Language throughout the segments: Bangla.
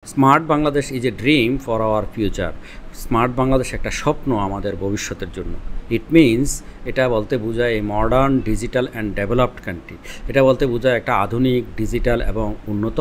Smart Bangladesh is a dream for our future. Smart Bangladesh একটা স্বপ্ন আমাদের ভবিষ্যতের জন্য। ইট মিনস, এটা বলতে বোঝায় a modern digital and developed country. এটা বলতে বোঝায় একটা আধুনিক ডিজিটাল এবং উন্নত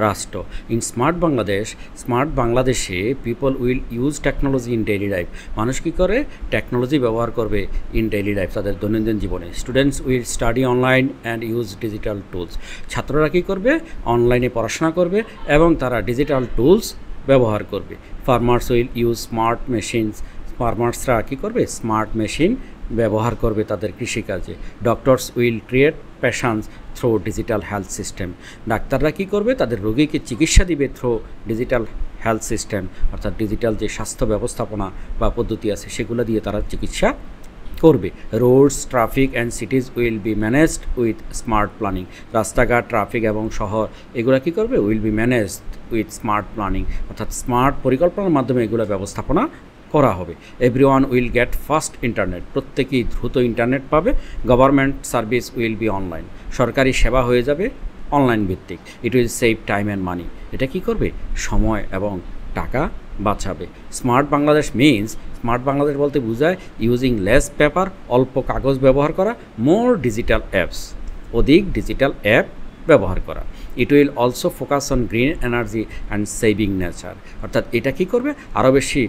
রাষ্ট্র। ইন স্মার্ট বাংলাদেশে people will use technology in daily life. মানুষ কী করে? টেকনোলজি ব্যবহার করবে ইন ডেইলি লাইফ, তাদের দৈনন্দিন জীবনে। Students will study online and use digital tools. ছাত্ররা কী করবে? অনলাইনে পড়াশোনা করবে এবং তারা ডিজিটাল টুলস ব্যবহার করবে। Farmers will use smart machines. ফার্মার্সরা কী করবে? স্মার্ট মেশিন ব্যবহার করবে তাদের কৃষিকাজে। Doctors will create patients through digital health system. ডাক্তাররা কী করবে? তাদের রোগীকে চিকিৎসা দিবে থ্রু ডিজিটাল হেলথ সিস্টেম, অর্থাৎ ডিজিটাল যে স্বাস্থ্য ব্যবস্থাপনা বা পদ্ধতি আছে সেগুলো দিয়ে তারা চিকিৎসা করবে। Roads, traffic and cities will be managed with smart planning. রাস্তাঘাট, ট্রাফিক এবং শহর এগুলো কী করবে? Will be managed with smart planning, অর্থাৎ স্মার্ট পরিকল্পনার মাধ্যমে এগুলো ব্যবস্থাপনা করা হবে। Everyone will get fast internet. প্রত্যেকেই দ্রুত ইন্টারনেট পাবে। Government service will be online. সরকারি সেবা হয়ে যাবে অনলাইন ভিত্তিক। It will save time and money. এটা কী করবে? সময় এবং টাকা বাঁচাবে। Smart Bangladesh means, smart Bangladesh বলতে বোঝায় ইউজিং লেস পেপার, অল্প কাগজ ব্যবহার করা, মোর ডিজিটাল অ্যাপস, অধিক ডিজিটাল অ্যাপ ব্যবহার করা। It will also focus on green energy and saving nature. অর্থাৎ এটা কী করবে? আরও বেশি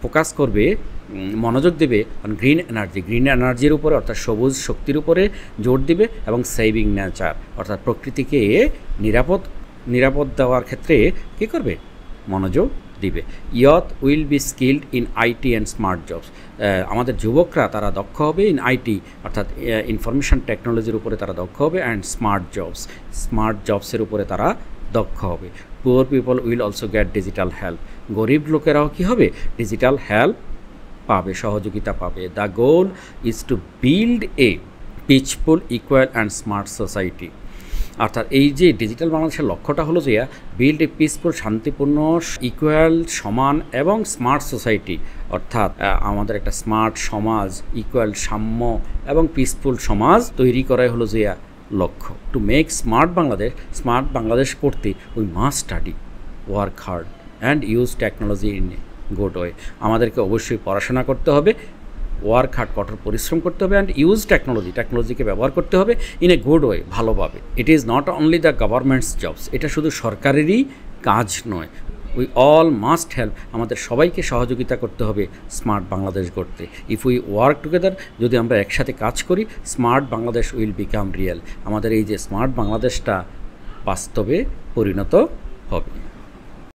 ফোকাস করবে, মনোযোগ দেবে অন গ্রিন এনার্জির উপরে, অর্থাৎ সবুজ শক্তির উপরে জোর দিবে, এবং সেভিং নেচার অর্থাৎ প্রকৃতিকে নিরাপদ দেওয়ার ক্ষেত্রে কী করবে? মনোযোগ দিবে। Youth will be skilled in IT and smart jobs. আমাদের যুবকরা তারা দক্ষ হবে ইন আইটি, অর্থাৎ ইনফরমেশন টেকনোলজির উপরে তারা দক্ষ হবে, অ্যান্ড স্মার্ট জবসের উপরে তারা দক্ষ হবে। Poor people will also get digital help. গরিব লোকেরাও কী হবে? ডিজিটাল হেল্প পাবে, সহযোগিতা পাবে। The goal is to build a peaceful, equal and smart society. অর্থাৎ এই যে ডিজিটাল বাংলাদেশের লক্ষ্যটা হলো যে বিল্ড এ পিসফুল, শান্তিপূর্ণ, ইকুয়াল, সমান এবং স্মার্ট সোসাইটি। অর্থাৎ আমাদের একটা স্মার্ট সমাজ, ইকুয়াল, সাম্য এবং পিসফুল সমাজ তৈরি করাই হলো যে লক্ষ্য। টু মেক স্মার্ট বাংলাদেশ করতে we must study, work hard and use technology in a good way. আমাদেরকে অবশ্যই পড়াশোনা করতে হবে, ওয়ার্ক হার্ড, কঠোর পরিশ্রম করতে হবে, অ্যান্ড ইউজ টেকনোলজিকে ব্যবহার করতে হবে ইন এ গুড ওয়ে, ভালোভাবে। It is not only the government's jobs. এটা শুধু সরকারেরই কাজ নয়। We all must help. আমাদের সবাইকে সহযোগিতা করতে হবে স্মার্ট বাংলাদেশ গড়তে। ইফ উই ওয়ার্ক টুগেদার, যদি আমরা একসাথে কাজ করি, smart Bangladesh will become real. আমাদের এই যে স্মার্ট বাংলাদেশটা বাস্তবে পরিণত হবে।